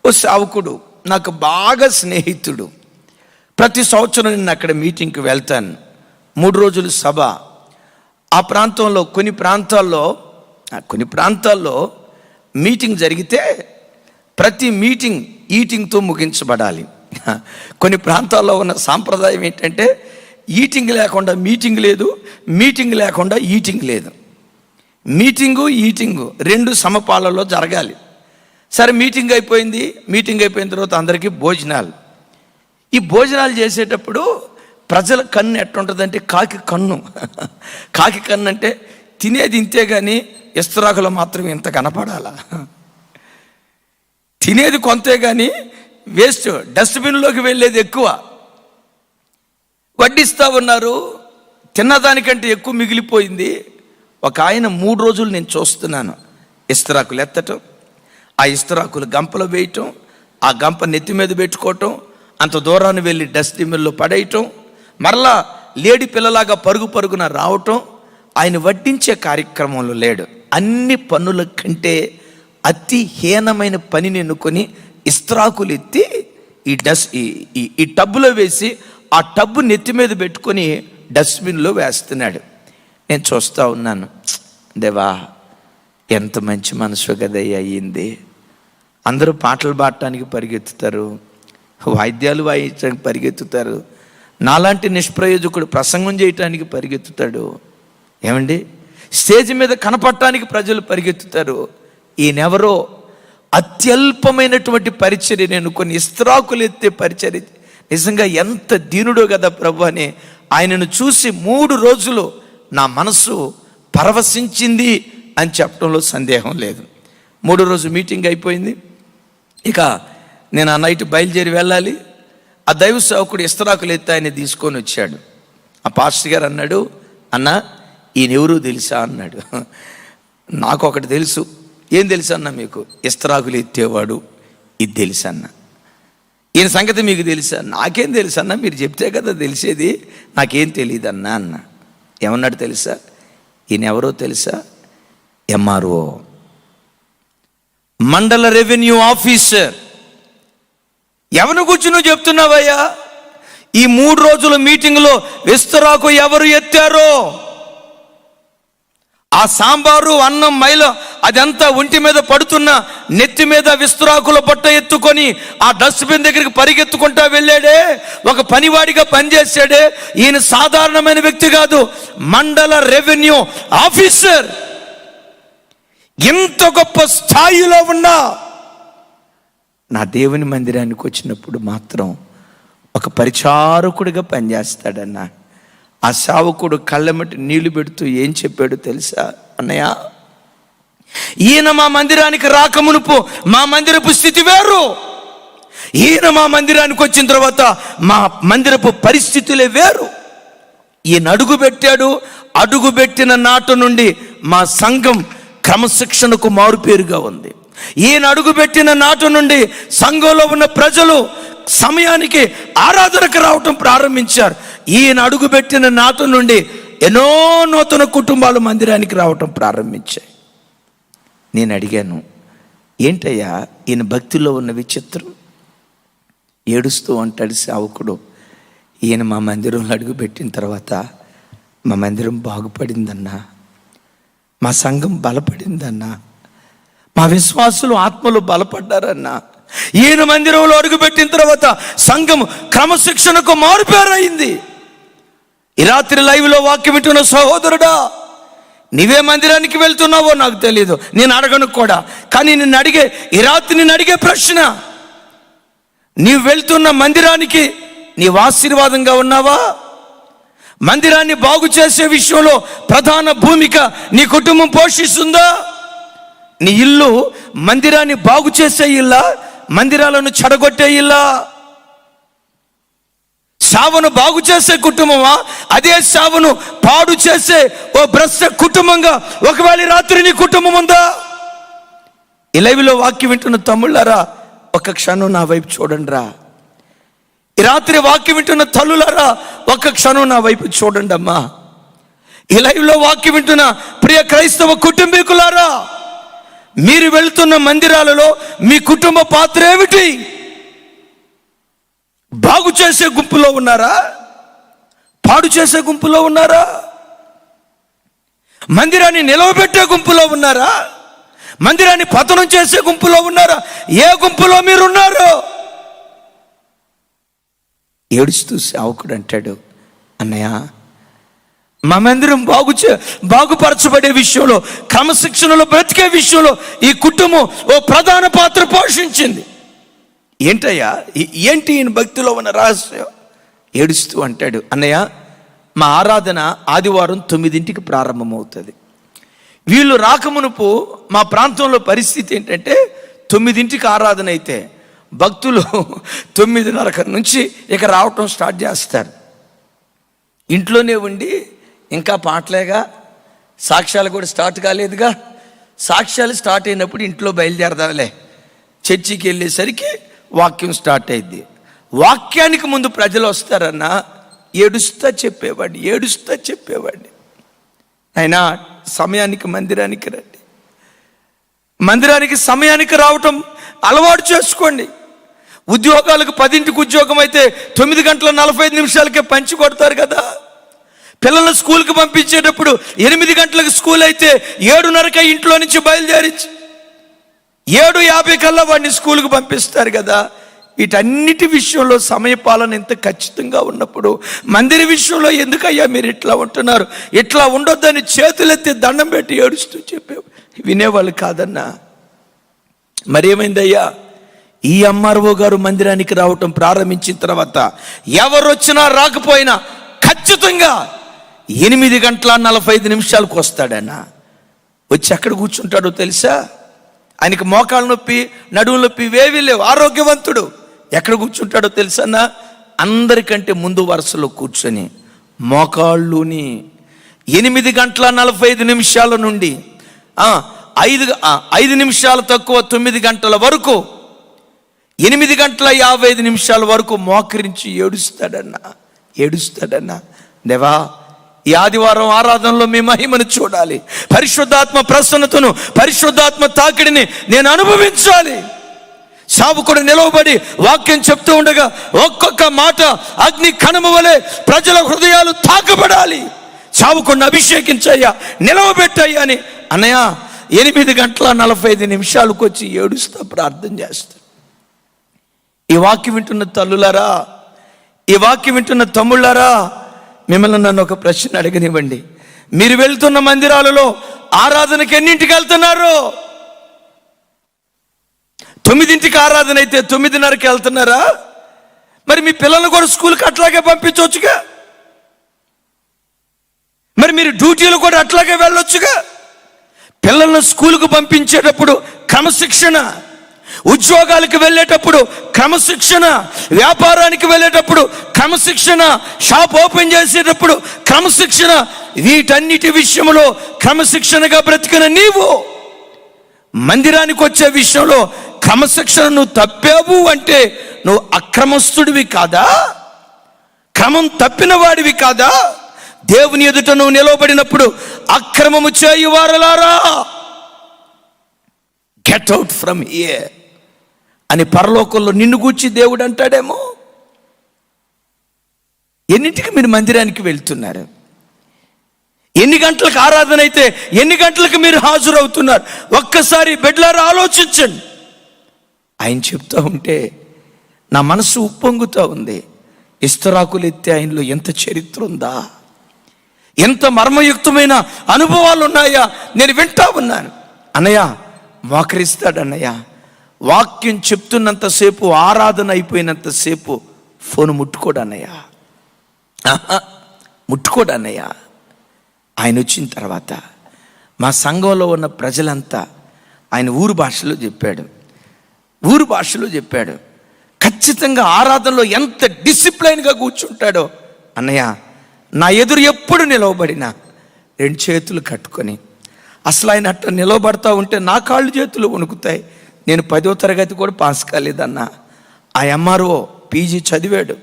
ఓ సేవకుడు నాకు బాగా స్నేహితుడు. ప్రతి సంవత్సరం నేను అక్కడ మీటింగ్కి వెళ్తాను. 3 రోజులు సభ. ఆ ప్రాంతంలో కొన్ని ప్రాంతాల్లో మీటింగ్ జరిగితే ప్రతి మీటింగ్ ఈటింగ్తో ముగించబడాలి. కొన్ని ప్రాంతాల్లో ఉన్న సాంప్రదాయం ఏంటంటే ఈటింగ్ లేకుండా మీటింగ్ లేదు, మీటింగ్ లేకుండా ఈటింగ్ లేదు. ఈటింగు 2 సమపాలలో జరగాలి. సరే, మీటింగ్ అయిపోయిన తర్వాత అందరికీ భోజనాలు. ఈ భోజనాలు చేసేటప్పుడు ప్రజల కన్ను ఎట్టుంటుందంటే కాకి కన్ను అంటే తినేది ఇంతే కానీ ఇస్తరాకులో మాత్రం ఇంత కనపడాలా. తినేది కొంతే కానీ వేస్ట్, డస్ట్బిన్లోకి వెళ్ళేది ఎక్కువ. వడ్డిస్తూ ఉన్నారు, తిన్నదానికంటే ఎక్కువ మిగిలిపోయింది. ఒక ఆయన 3 రోజులు నేను చూస్తున్నాను ఇస్తరాకులు ఎత్తటం, ఆ ఇస్తరాకులు గంపలో వేయటం, ఆ గంప నెత్తి మీద పెట్టుకోవటం, అంత దూరాన్ని వెళ్ళి డస్ట్బిన్లో పడేయటం, మరలా లేడి పిల్లలాగా పరుగున రావటం. ఆయన వడ్డించే కార్యక్రమంలో లేడు. అన్ని పనుల కంటే అతి హీనమైన పనిని ఎన్నుకొని ఇస్తరాకులు ఎత్తి ఈ టబ్బులో వేసి ఆ టబ్బు నెత్తి మీద పెట్టుకొని డస్ట్బిన్లో వేస్తున్నాడు. నేను చూస్తూ ఉన్నాను, దేవా ఎంత మంచి మనసు కదయ్యా అయ్యింది. అందరూ పాటలు పాడటానికి పరిగెత్తుతారు, వాయిద్యాలు వాయించడానికి పరిగెత్తుతారు, నాలాంటి నిష్ప్రయోజకుడు ప్రసంగం చేయటానికి పరిగెత్తుతాడు. ఏమండి, స్టేజ్ మీద కనపడటానికి ప్రజలు పరిగెత్తుతారు. ఈయనెవరో అత్యల్పమైనటువంటి పరిచర్య, నేను కొన్ని ఇస్తరాకులు ఎత్తే పరిచర్య. నిజంగా ఎంత దీనుడో కదా ప్రభు అని ఆయనను చూసి 3 రోజులు నా మనసు పరవశించింది అని చెప్పడంలో సందేహం లేదు. 3వ రోజు మీటింగ్ అయిపోయింది. ఇక నేను ఆ నైట్ బయలుదేరి వెళ్ళాలి. ఆ దైవ సేవకుడు ఇస్తరాకులు ఎత్తి ఆయన తీసుకొని వచ్చాడు. ఆ పాస్టర్ గారు అన్నాడు, అన్న ఈయన ఎవరు తెలుసా అన్నాడు. నాకు ఒకటి తెలుసు. ఏం తెలుసు అన్న మీకు? ఇస్తరాకులు ఎత్తేవాడు, ఇది తెలుసు అన్న. ఈయన సంగతి మీకు తెలుసా? నాకేం తెలుసు అన్న, మీరు చెప్తే కదా తెలిసేది, నాకేం తెలియదు అన్న. ఏమన్నాడు తెలుసా? ఈయన ఎవరో తెలుసా? MRO, మండల రెవెన్యూ ఆఫీసర్. ఎవరిని కూర్చుని నువ్వు చెప్తున్నావయ్యా? ఈ 3 రోజుల మీటింగ్లో విస్తరాకు ఎవరు ఎత్తారో, ఆ సాంబారు అన్నం మైల అదంతా ఒంటి మీద పడుతున్న నెత్తి మీద విస్తరాకుల బట్ట ఎత్తుకొని ఆ డస్ట్బిన్ దగ్గరికి పరిగెత్తుకుంటా వెళ్ళాడే, ఒక పనివాడిగా పనిచేసాడే. ఈయన సాధారణమైన వ్యక్తి కాదు, మండల రెవెన్యూ ఆఫీసర్. ఎంత గొప్ప స్థాయిలో ఉన్నా నా దేవుని మందిరానికి వచ్చినప్పుడు మాత్రం ఒక పరిచారకుడిగా పనిచేస్తాడన్నా. ఆ సేవకుడు కళ్ళెమ్మటి నీళ్లు పెడుతూ ఏం చెప్పాడు తెలుసా? అన్నయ్య, ఈయన మా మందిరానికి రాకమునుపు మా మందిరపు స్థితి వేరు, ఈయన మా మందిరానికి వచ్చిన తర్వాత మా మందిరపు పరిస్థితులే వేరు. ఈయన అడుగుపెట్టిన నాటి నుండి మా సంఘం క్రమశిక్షణకు మారుపేరుగా ఉంది. ఈయన అడుగుపెట్టిన నాటి నుండి సంఘంలో ఉన్న ప్రజలు సమయానికి ఆరాధనకు రావటం ప్రారంభించారు. ఈయన అడుగుపెట్టిన నాటి నుండి ఎన్నో నూతన కుటుంబాలు మందిరానికి రావటం ప్రారంభించాయి. నేను అడిగాను, ఏంటయ్యా ఈయన భక్తిలో ఉన్న విచిత్రం? ఏడుస్తూ అంటాడు సేవకుడు, ఈయన మా మందిరంలో అడుగుపెట్టిన తర్వాత మా మందిరం బాగుపడిందన్నా, మా సంఘం బలపడిందన్నా, మా విశ్వాసులు ఆత్మలు బలపడ్డారన్నా. ఈయన మందిరంలో అడుగుపెట్టిన తర్వాత సంఘం క్రమశిక్షణకు మారుపేరైంది. ఈ రాత్రి లైవ్లో వాక్యం వింటున్న సహోదరుడా, నీవే మందిరానికి వెళ్తున్నావో నాకు తెలియదు, నేను అడగను కూడా. కానీ ఈ రాత్రి నిన్ను అడిగే ప్రశ్న, నీవు వెళ్తున్న మందిరానికి నీవు ఆశీర్వాదంగా ఉన్నావా? మందిరాన్ని బాగు చేసే విషయంలో ప్రధాన భూమిక నీ కుటుంబం పోషిస్తుందా? నీ ఇల్లు మందిరాన్ని బాగు చేసే ఇల్లా, మందిరాలను చెడగొట్టే ఇల్లా? సావును బాగు చేసే కుటుంబమా, అదే సావును పాడు చేసే ఓ భ్రష్ట కుటుంబంగా ఒకవేళ రాత్రి నీ కుటుంబం ఉందా? ఈ లైవ్లో వాక్యం వింటున్న తమ్ముళ్ళారా, ఒక్క క్షణం నా వైపు చూడండి రా. ఈ రాత్రి వాక్యం వింటున్న తల్లులారా, ఒక్క క్షణం నా వైపు చూడండి అమ్మా. ఈ లైవ్లో వాక్యం వింటున్న ప్రియ క్రైస్తవ కుటుంబీకులారా, మీరు వెళ్తున్న మందిరాలలో మీ కుటుంబ పాత్ర ఏమిటి? కలిపి బాగు చేసే గుంపులో ఉన్నారా, పాడు చేసే గుంపులో ఉన్నారా? మందిరాన్ని నిలవబెట్టే గుంపులో ఉన్నారా, మందిరాన్ని పతనం చేసే గుంపులో ఉన్నారా? ఏ గుంపులో మీరున్నారు? ఏడుస్తూ సేవకుడు అంటాడు, అన్నయ్య మా మందిరం బాగుపరచబడే విషయంలో, క్రమశిక్షణలో బ్రతికే విషయంలో ఈ కుటుంబం ఓ ప్రధాన పాత్ర పోషించింది. ఏంటయ్యా, ఏంటి ఈయన భక్తిలో ఉన్న రహస్యం? ఏడుస్తూ అంటాడు, అన్నయ్య మా ఆరాధన ఆదివారం 9ంటికి ప్రారంభమవుతుంది. వీళ్ళు రాకమునుపు మా ప్రాంతంలో పరిస్థితి ఏంటంటే 9ంటికి ఆరాధన అయితే భక్తులు 9:30 నుంచి ఇక రావటం స్టార్ట్ చేస్తారు. ఇంట్లోనే ఉండి ఇంకా పాటలేగా, సాక్ష్యాలు కూడా స్టార్ట్ కాలేదుగా, సాక్ష్యాలు స్టార్ట్ అయినప్పుడు ఇంట్లో బయలుదేరదాలే, చర్చికి వెళ్ళేసరికి వాక్యం స్టార్ట్ అయింది. వాక్యానికి ముందు ప్రజలు వస్తారన్నా ఏడుస్తా చెప్పేవాడిని, అయినా సమయానికి మందిరానికి రండి, మందిరానికి సమయానికి రావటం అలవాటు చేసుకోండి. ఉద్యోగాలకు 10ంటికి ఉద్యోగం అయితే 9:45 పంచి కొడతారు కదా. పిల్లలను స్కూల్కి పంపించేటప్పుడు 8 గంటలకు స్కూల్ అయితే 7:30 ఇంట్లో నుంచి బయలుదేరి 7:50 కల్లా వాడిని స్కూల్కి పంపిస్తారు కదా. వీటన్నిటి విషయంలో సమయపాలన ఎంత ఖచ్చితంగా ఉన్నప్పుడు మందిర విషయంలో ఎందుకయ్యా మీరు ఇట్లా ఉంటున్నారు, ఇట్లా ఉండొద్దని చేతులెత్తి దండం పెట్టి ఏడుస్తూ చెప్పేవాళ్ళు, వినేవాళ్ళు కాదన్నా. మరేమైందయ్యా, ఈ ఎంఆర్ఓ గారు మందిరానికి రావటం ప్రారంభించిన తర్వాత ఎవరొచ్చినా రాకపోయినా ఖచ్చితంగా 8:45 వస్తాడన్నా. వచ్చి ఎక్కడ కూర్చుంటాడో తెలుసా? ఆయనకి మోకాళ్ళ నొప్పి, నడుము నొప్పి వేవి లేవు, ఆరోగ్యవంతుడు. ఎక్కడ కూర్చుంటాడో తెలుసన్నా? అందరికంటే ముందు వరుసలో కూర్చొని మోకాళ్ళుని 8:45 నుండి 5 నిమిషాలు తక్కువ 9 గంటల వరకు 8:55 వరకు మోకరించి ఏడుస్తాడన్నా. దేవా, ఈ ఆదివారం ఆరాధనలో మీ మహిమను చూడాలి, పరిశుద్ధాత్మ ప్రసన్నతను, పరిశుద్ధాత్మ తాకిడిని నేను అనుభవించాలి. సేవకుడు నిలవబడి వాక్యం చెప్తూ ఉండగా ఒక్కొక్క మాట అగ్ని కణము వలె ప్రజల హృదయాలు తాకబడాలి. సేవకుడిని అభిషేకించయ్యా, నిలవబెట్టయ్యా అని అన్నయ్య 8:45 వచ్చి ఏడుస్తా ప్రార్థన చేస్తా. ఈ వాక్యం వింటున్న తల్లులారా, ఈ వాక్యం వింటున్న తమ్ముళ్ళారా, మిమ్మల్ని నన్ను ఒక ప్రశ్న అడగనివ్వండి. మీరు వెళ్తున్న మందిరాలలో ఆరాధనకి ఎన్నింటికి వెళ్తున్నారు? 9ంటికి ఆరాధన అయితే 9:30కి వెళ్తున్నారా? మరి మీ పిల్లలు కూడా స్కూల్కి అట్లాగే పంపించవచ్చుగా, మరి మీరు డ్యూటీలు కూడా అట్లాగే వెళ్ళొచ్చుగా. పిల్లలను స్కూల్కు పంపించేటప్పుడు క్రమశిక్షణ, ఉద్యోగాలకు వెళ్ళేటప్పుడు క్రమశిక్షణ, వ్యాపారానికి వెళ్ళేటప్పుడు క్రమశిక్షణ, షాప్ ఓపెన్ చేసేటప్పుడు క్రమశిక్షణ. వీటన్నిటి విషయంలో క్రమశిక్షణగా బ్రతికిన నీవు మందిరానికి వచ్చే విషయంలో క్రమశిక్షణ నువ్వు తప్పావు అంటే నువ్వు అక్రమస్తుడివి కాదా? క్రమం తప్పిన వాడివి కాదా? దేవుని ఎదుట నువ్వు నిలవబడినప్పుడు అక్రమము చేయువారలారా గెట్ అవుట్ ఫ్రమ్ హియర్ అని పరలోకంలో నిన్ను గూర్చి దేవుడు అంటాడేమో. ఎన్నింటికి మీరు మందిరానికి వెళ్తున్నారు? ఎన్ని గంటలకు ఆరాధన అయితే ఎన్ని గంటలకు మీరు హాజరవుతున్నారు? ఒక్కసారి బెడ్లారా ఆలోచించండి. ఆయన చెప్తా ఉంటే నా మనసు ఉప్పొంగుతూ ఉంది. ఇస్తరాకులు ఎత్తే ఆయనలో ఎంత చరిత్ర ఉందా, ఎంత మర్మయుక్తమైన అనుభవాలు ఉన్నాయా నేను వింటా ఉన్నాను. అన్నయ్య మోకరిస్తాడన్నయ్య, వాక్యం చెప్తున్నంతసేపు, ఆరాధన అయిపోయినంతసేపు ఫోన్ ముట్టుకోడన్నయ్య. ఆయన వచ్చిన తర్వాత మా సంఘంలో ఉన్న ప్రజలంతా ఆయన ఊరు భాషలో చెప్పాడు. ఖచ్చితంగా ఆరాధనలో ఎంత డిసిప్లైన్గా కూర్చుంటాడో. అన్నయ్య నా ఎదురు ఎప్పుడు నిలవబడినా 2 చేతులు కట్టుకొని, అసలు ఆయన అట్లా నిలవబడతా ఉంటే నా కాళ్ళు చేతులు వణుకుతాయి. నేను 10వ తరగతి కూడా పాస్ కాలేదన్నా. ఆ ఎంఆర్ఓ పీజీ చదివాడు,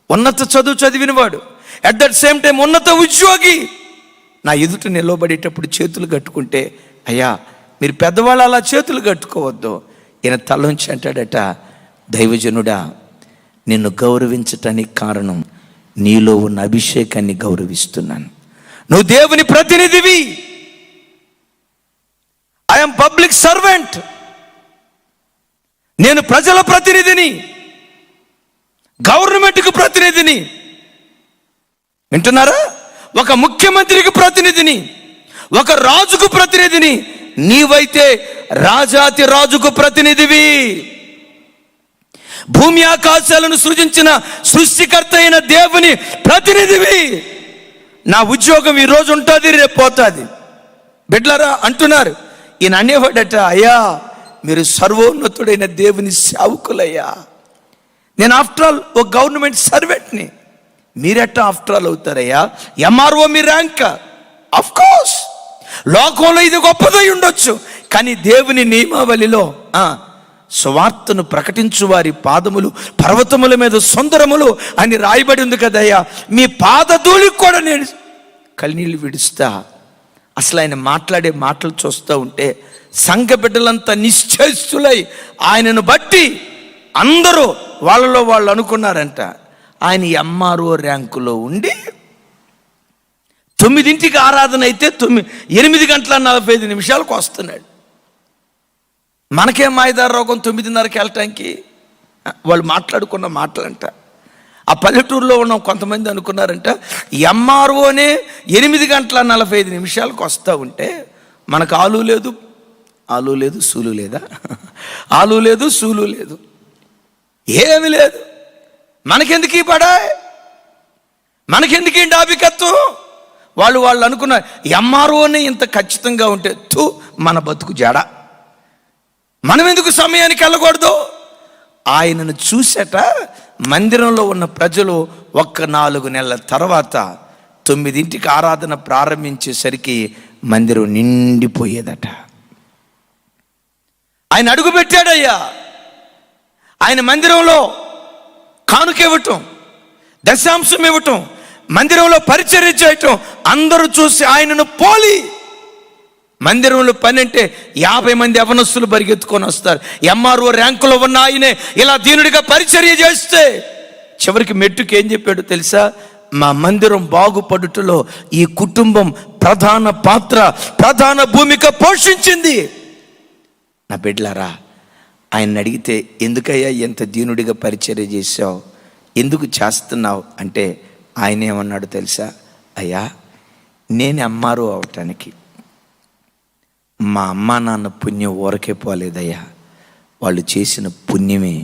ఉన్నత చదువు చదివినవాడు, అట్ దట్ సేమ్ టైం ఉన్నత ఉద్యోగి. నా ఎదుట నిలవబడేటప్పుడు చేతులు కట్టుకుంటే, అయ్యా మీరు పెద్దవాళ్ళు అలా చేతులు కట్టుకోవద్దు. ఈయన తలలోంచి అంటాడట, దైవజనుడా, నిన్ను గౌరవించటానికి కారణం నీలో ఉన్న అభిషేకాన్ని గౌరవిస్తున్నాను. నువ్వు దేవుని ప్రతినిధివి. I'm public servant. నేను ప్రజల ప్రతినిధిని, గవర్నమెంట్కి ప్రతినిధిని. వింటున్నారా? ఒక ముఖ్యమంత్రికి ప్రతినిధిని, ఒక రాజుకు ప్రతినిధిని. నీవైతే రాజాతి రాజుకు ప్రతినిధివి. భూమి ఆకాశాలను సృజించిన సృష్టికర్త అయిన దేవుని ప్రతినిధివి. నా ఉద్యోగం ఈరోజు ఉంటుంది, రేపు పోతుంది. బిడ్డలారా అంటున్నారు, ఈయన అనేవాడట, అయ్యా మీరు సర్వోన్నతుడైన దేవుని సేవకులయ్యా. నేను ఆఫ్టర్ ఆల్ ఒక గవర్నమెంట్ సర్వెంట్ని. మీరెట్టా ఆఫ్టర్ ఆల్ అవుతారయ్యా? ఎంఆర్ఓ మీ ర్యాంక్. ఆఫ్ కోర్స్ లోకంలో ఇది గొప్పదై ఉండొచ్చు, కానీ దేవుని నియమావళిలో సువార్తను ప్రకటించు వారి పాదములు పర్వతముల మీద సుందరములు అని రాయబడి ఉంది కదయ్యా. మీ పాదధూళికి కూడా నేను కన్నీళ్ళు విడుస్తా. అసలు ఆయన మాట్లాడే మాటలు చూస్తూ ఉంటే సంఘ బిడ్డలంతా నిశ్చయిస్తులై ఆయనను బట్టి అందరూ వాళ్ళలో వాళ్ళు అనుకున్నారంట, ఆయన ఎంఆర్ఓ ర్యాంకులో ఉండి 9ంటికి ఆరాధన అయితే 8:45 వస్తున్నాడు. మనకేం మాయదార రోగం 9:30కి వెళ్ళటానికి? వాళ్ళు మాట్లాడుకున్న మాటలంట. ఆ పల్లెటూరులో ఉన్న కొంతమంది అనుకున్నారంట, ఎంఆర్ఓనే 8:45 వస్తూ ఉంటే మనకు ఆలు లేదు సూలు లేదా? ఆలు లేదు సూలు లేదు, ఏమి లేదు. మనకెందుకు ఈ పడాయ్? మనకెందుకు ఈ డాబికత్వం? వాళ్ళు అనుకున్నారు, ఎంఆర్ఓనే ఇంత ఖచ్చితంగా ఉంటే మన బతుకు జడ, మనం ఎందుకు సమయానికి వెళ్ళకూడదు? ఆయనను చూసేట మందిరంలో ఉన్న ప్రజలు 4 నెలల తర్వాత 9ంటికి ఆరాధన ప్రారంభించేసరికి మందిరం నిండిపోయేదట. ఆయన అడుగు పెట్టాడయ్యా. ఆయన మందిరంలో కానుక ఇవ్వటం, దశాంశం ఇవ్వటం, మందిరంలో పరిచర్య చేయటం అందరూ చూసి ఆయనను పోలి. మందిరంలో పని అంటే 50 మంది యవనస్తులు పరిగెత్తుకొని వస్తారు. ఎంఆర్ఓ ర్యాంకులో ఉన్న ఆయనే ఇలా దీనుడిగా పరిచర్య చేస్తే చివరికి మెట్టుకు ఏం చెప్పాడు తెలుసా? మా మందిరం బాగుపడుటలో ఈ కుటుంబం ప్రధాన పాత్ర, ప్రధాన భూమిక పోషించింది. నా బిడ్డలారా, ఆయన అడిగితే, ఎందుకయ్యా ఎంత దీనుడిగా పరిచర్య చేసావు, ఎందుకు చేస్తున్నావు అంటే ఆయన ఏమన్నాడు తెలుసా? అయ్యా, నేను ఎంఆర్ఓ అవటానికి మా అమ్మా నాన్న పుణ్యం ఊరకే పోలేదయ్యా. వాళ్ళు చేసిన పుణ్యమే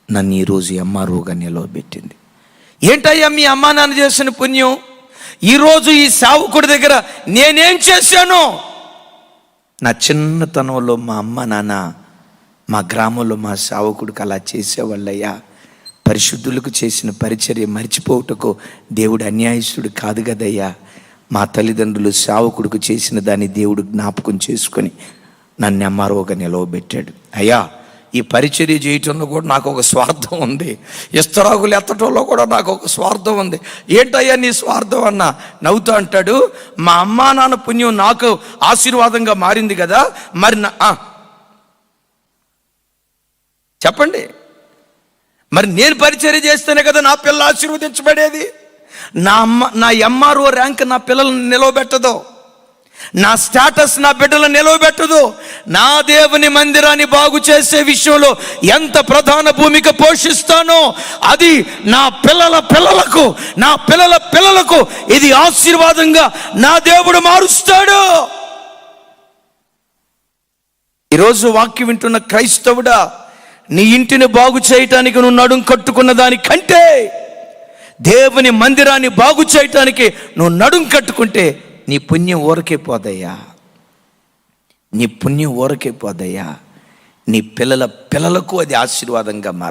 నన్ను ఈరోజు ఎంఆర్ఓగా నిలవబెట్టింది. ఏంటయ్యా మీ అమ్మా నాన్న చేసిన పుణ్యం? ఈరోజు ఈ సేవకుడి దగ్గర నేనేం చేశాను? నా చిన్నతనంలో మా అమ్మ నాన్న మా గ్రామంలో మా సేవకుడికి అలా చేసేవాళ్ళయ్యా. పరిశుద్ధులకు చేసిన పరిచర్య మర్చిపోవుటకు దేవుడు అన్యాయస్తుడు కాదు కదయ్యా. మా తల్లిదండ్రులు సేవకుడికి చేసిన దాన్ని దేవుడు జ్ఞాపకం చేసుకొని నన్ను ఎంఆర్ఓగా నిలవబెట్టాడు. అయ్యా, ఈ పరిచర్య చేయటంలో కూడా నాకు ఒక స్వార్థం ఉంది, ఇస్తరాకులు ఎత్తటంలో కూడా నాకు ఒక స్వార్థం ఉంది. ఏంటయ్యా నీ స్వార్థం అన్న? నవ్వుతూ అంటాడు, మా అమ్మా నాన్న పుణ్యం నాకు ఆశీర్వాదంగా మారింది కదా, మరి చెప్పండి, మరి నేను పరిచర్య చేస్తేనే కదా నా పిల్ల ఆశీర్వదించబడేది. నా ఎంఆర్ఓ ర్యాంక్ నా పిల్లలను నిలవబెట్టదు, నా స్టేటస్ నా బిడ్డలను నిలవబెట్టదు. నా దేవుని మందిరాన్ని బాగు చేసే విషయంలో ఎంత ప్రధాన భూమిక పోషిస్తానో అది నా పిల్లల పిల్లలకు, నా పిల్లల పిల్లలకు ఇది ఆశీర్వాదంగా నా దేవుడు మారుస్తాడు. ఈరోజు వాక్యం వింటున్న క్రైస్తవుడా, నీ ఇంటిని బాగు చేయటానికి నువ్వు నడుం కట్టుకున్న దానికంటే దేవుని మందిరాన్ని బాగు చేయటానికి నువ్వు నడుం కట్టుకుంటే నీ పుణ్యం ఊరకే పోదయ్యా. నీ పుణ్యం ఊరకే పోదయ్యా. నీ పిల్లల పిల్లలకు అది ఆశీర్వాదంగా మారుతుంది.